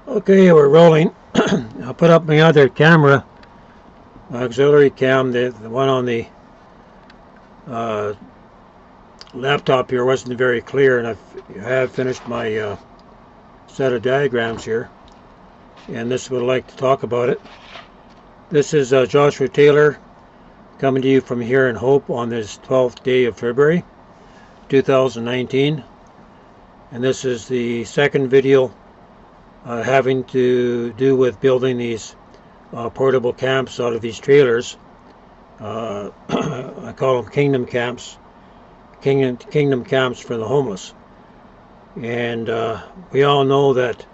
Okay, we're rolling. I'll put up my other camera, auxiliary cam. The one on the uh, laptop here wasn't very clear, and I have finished my set of diagrams here, and this would like to talk about it. This is Joshua Taylor coming to you from here in Hope on this 12th day of February 2019, and this is the second video having to do with building these portable camps out of these trailers. I call them kingdom camps, kingdom camps for the homeless. And we all know that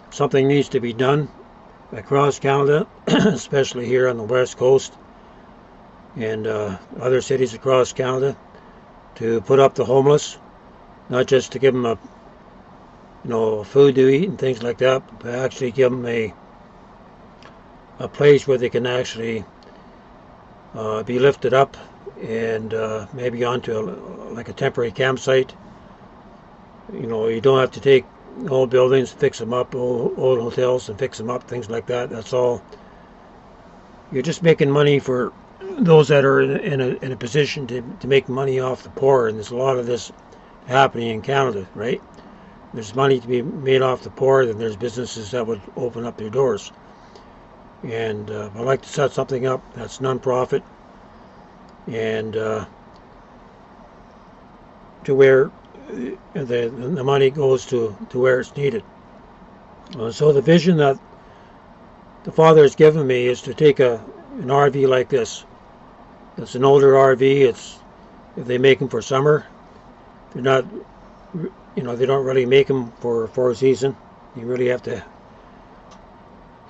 something needs to be done across Canada, especially here on the west coast and other cities across Canada, to put up the homeless, not just to give them food to eat and things like that, but actually give them a place where they can actually be lifted up and maybe onto like a temporary campsite. You don't have to take old buildings, fix them up, old hotels and fix them up, things like that. That's all. You're just making money for those that are in a position to make money off the poor, and there's a lot of this happening in Canada, right? There's money to be made off the poor, then there's businesses that would open up their doors. And I'd like to set something up that's non-profit and to where the money goes to where it's needed. So the vision that the Father has given me is to take an RV like this. It's an older RV. If they make them for summer, they're not, they don't really make them for a season. You really have to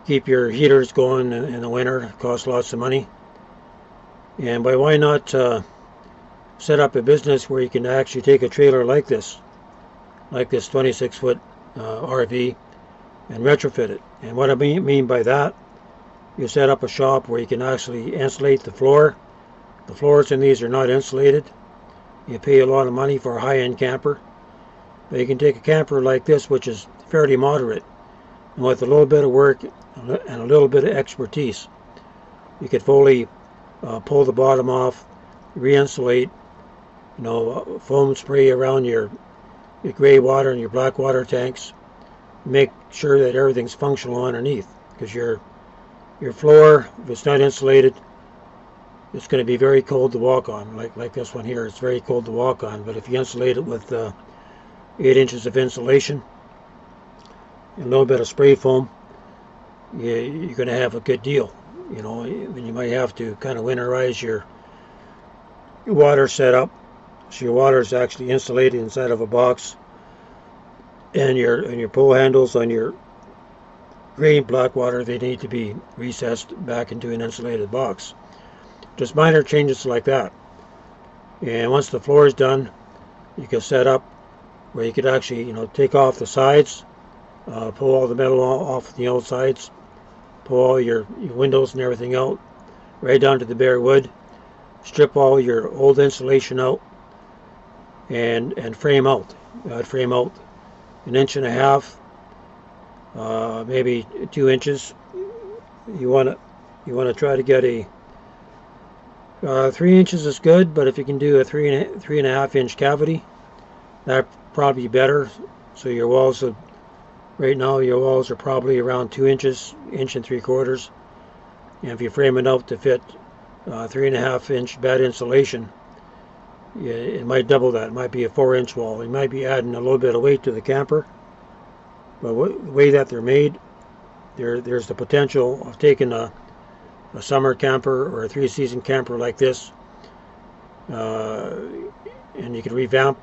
keep your heaters going in the winter. It costs lots of money. And why not set up a business where you can actually take a trailer like this 26-foot RV, and retrofit it. And what I mean by that, you set up a shop where you can actually insulate the floor. The floors in these are not insulated. You pay a lot of money for a high-end camper. But you can take a camper like this, which is fairly moderate, and with a little bit of work and a little bit of expertise, you could fully pull the bottom off, re-insulate, foam spray around your gray water and your black water tanks, make sure that everything's functional underneath, because your floor, if it's not insulated, it's going to be very cold to walk on. Like this one here, it's very cold to walk on. But if you insulate it with 8 inches of insulation and a little bit of spray foam, you're going to have a good deal. Then you might have to kind of winterize your water setup, so your water is actually insulated inside of a box, and your pull handles on your gray and black water, they need to be recessed back into an insulated box. Just minor changes like that. And once the floor is done, you can set up where you could actually take off the sides, pull all the metal off the outsides, pull all your windows and everything out, right down to the bare wood, strip all your old insulation out, and frame out. I'd frame out 1.5 inches, maybe 2 inches. You want to try to get a 3 inches is good, but if you can do a 3.5 inch cavity, that'd probably be better. So your walls right now your walls are probably around 2 inches, 1.75 inches. And if you frame it out to fit 3.5 inch bad insulation, it might double that. It might be a 4-inch wall. You might be adding a little bit of weight to the camper, but the way that they're made, there's the potential of taking a summer camper or a 3-season camper like this, and you can revamp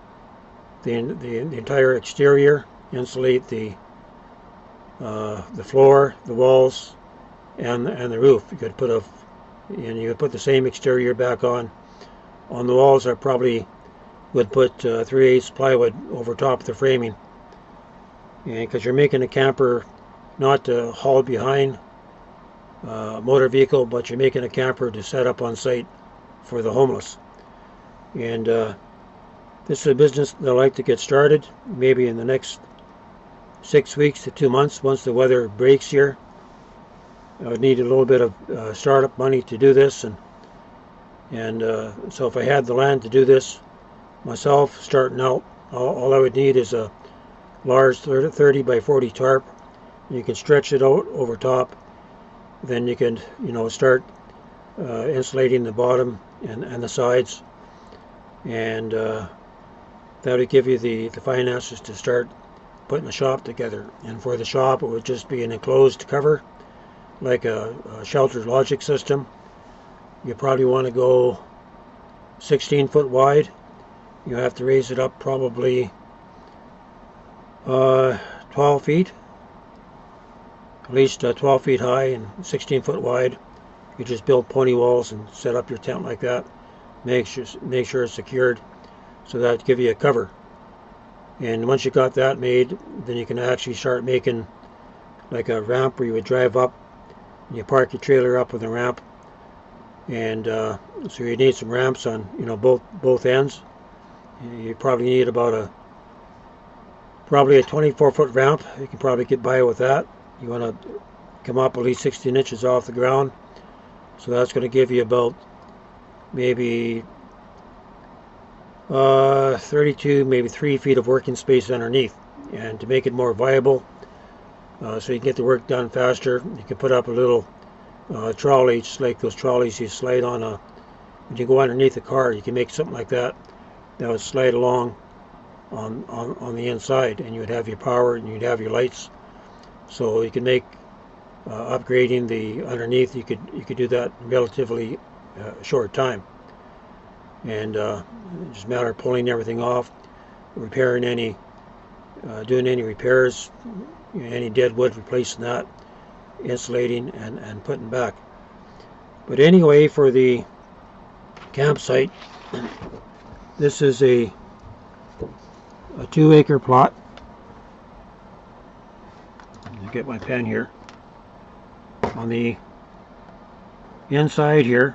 the entire exterior, insulate the floor, the walls, and the roof. You could put the same exterior back on. On the walls, I probably would put 3/8 plywood over top of the framing, and because you're making a camper not to haul behind motor vehicle, but you're making a camper to set up on site for the homeless. And this is a business that I'd like to get started maybe in the next 6 weeks to 2 months once the weather breaks here. I would need a little bit of startup money to do this, and so if I had the land to do this myself starting out, all I would need is a large 30 by 40 tarp. You can stretch it out over top. Then you can, start insulating the bottom and the sides, and that would give you the finances to start putting the shop together. And for the shop, it would just be an enclosed cover, like a sheltered logic system. You probably want to go 16 foot wide. You have to raise it up probably 12 feet, at least 12 feet high and 16 foot wide. You just build pony walls and set up your tent like that. Make sure it's secured, so that give you a cover. And once you got that made, then you can actually start making like a ramp where you would drive up and you park your trailer up with a ramp. And so you need some ramps on both ends. You probably need about probably a 24-foot ramp. You can probably get by with that. You want to come up at least 16 inches off the ground, so that's going to give you about maybe 32, maybe 3 feet of working space underneath. And to make it more viable, so you can get the work done faster, you can put up a little trolley, just like those trolleys you slide on when you go underneath the car. You can make something like that would slide along on the inside, and you would have your power and you'd have your lights. So you can make upgrading the underneath. You could do that in relatively short time, and it's just a matter of pulling everything off, repairing doing any repairs, any dead wood, replacing that, insulating and putting back. But anyway, for the campsite, this is a 2-acre plot. I'll get my pen here. On the inside here,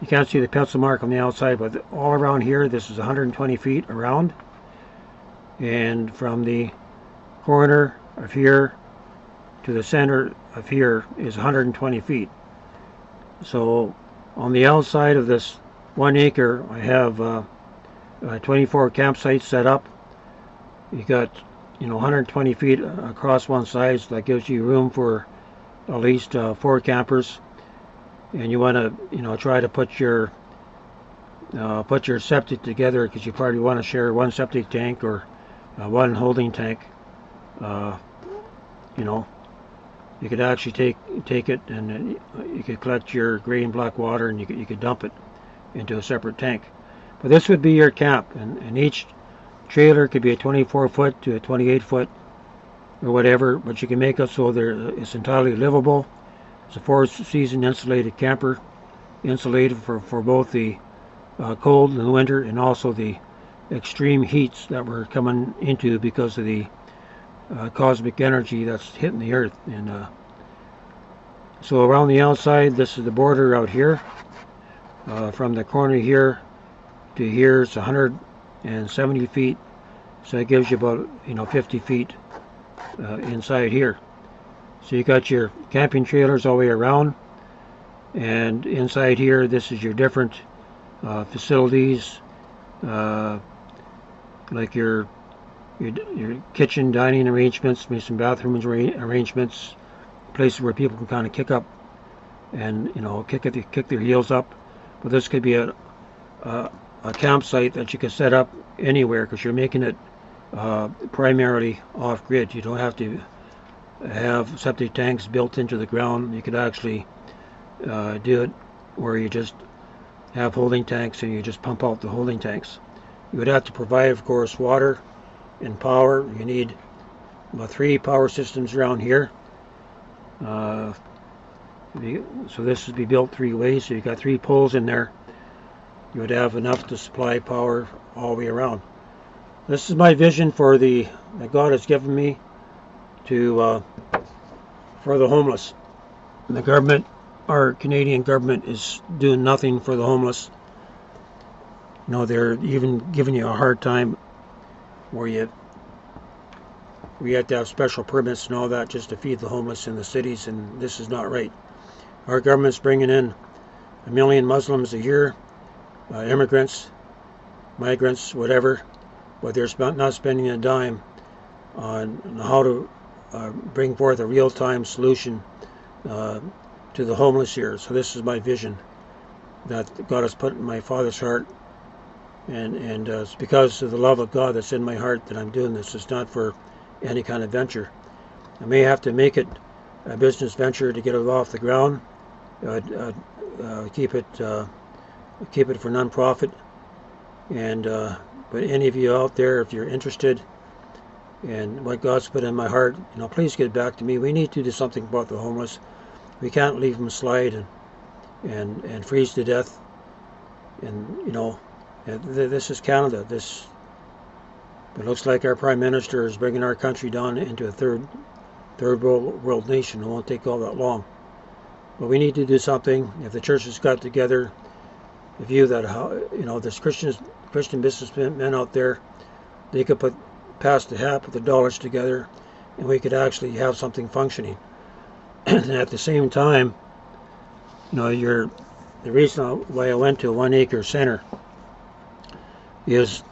you can't see the pencil mark on the outside, but all around here, this is 120 feet around. And from the corner of here to the center of here is 120 feet. So on the outside of this 1 acre, I have 24 campsites set up. You got 120 feet across one side, so that gives you room for at least 4 campers. And you want to try to put your septic together, because you probably want to share one septic tank or one holding tank. You could actually take it, and you could collect your gray and black water, and you could dump it into a separate tank. But this would be your camp, and each trailer could be a 24-foot to a 28-foot or whatever, but you can make it so it's entirely livable. It's a 4-season insulated camper, insulated for both the cold in the winter and also the extreme heats that we're coming into because of the cosmic energy that's hitting the earth. And so around the outside, this is the border out here. From the corner here to here, it's 170 feet, so it gives you about 50 feet inside here. So you got your camping trailers all the way around, and inside here, this is your different facilities, like your kitchen, dining arrangements, maybe some bathroom arrangements, places where people can kind of kick up and kick their heels up. But this could be a campsite that you can set up anywhere, because you're making it primarily off-grid. You don't have to have septic tanks built into the ground. You could actually do it where you just have holding tanks and you just pump out the holding tanks. You would have to provide, of course, water and power. You need about 3 power systems around here. So this would be built 3 ways. So you got 3 poles in there. You would have enough to supply power all the way around. This is my vision for that God has given me for the homeless. The government, our Canadian government, is doing nothing for the homeless. They're even giving you a hard time where we had to have special permits and all that just to feed the homeless in the cities, and this is not right. Our government's bringing in 1 million Muslims a year, immigrants, migrants, whatever, but they're not spending a dime on how to bring forth a real-time solution to the homeless here. So this is my vision that God has put in my Father's heart, and it's because of the love of God that's in my heart that I'm doing this. It's not for any kind of venture. I may have to make it a business venture to get it off the ground, keep it for non-profit, and but any of you out there, if you're interested in what God's put in my heart, please get back to me. We need to do something about the homeless. We can't leave them slide and freeze to death. And this is Canada. It looks like our Prime Minister is bringing our country down into a third world nation. It won't take all that long. But we need to do something. If the churches got together, the view that there's Christian businessmen out there, they could pass the half of the dollars together, and we could actually have something functioning. And at the same time, the reason why I went to a 1 acre center is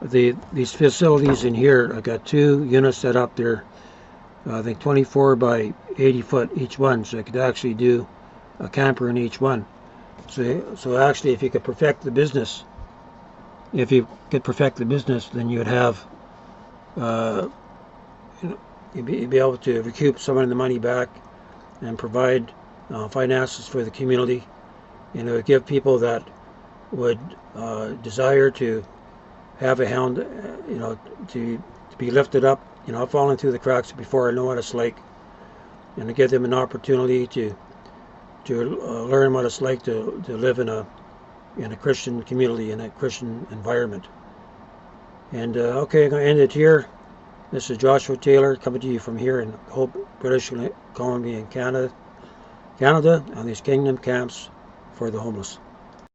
these facilities in here. I got 2 units set up there, I think 24 by 80 foot each one, so I could actually do a camper in each one. So actually, if you could perfect the business, then you would have, you'd be able to recoup some of the money back and provide finances for the community, and it would give people that would desire to have a hound, to be lifted up. I've fallen through the cracks before. I know what it's like, and to give them an opportunity to learn what it's like to live in a Christian community, in a Christian environment. And okay, I'm going to end it here. This is Joshua Taylor coming to you from here in Hope, British Columbia in Canada, on these kingdom camps for the homeless.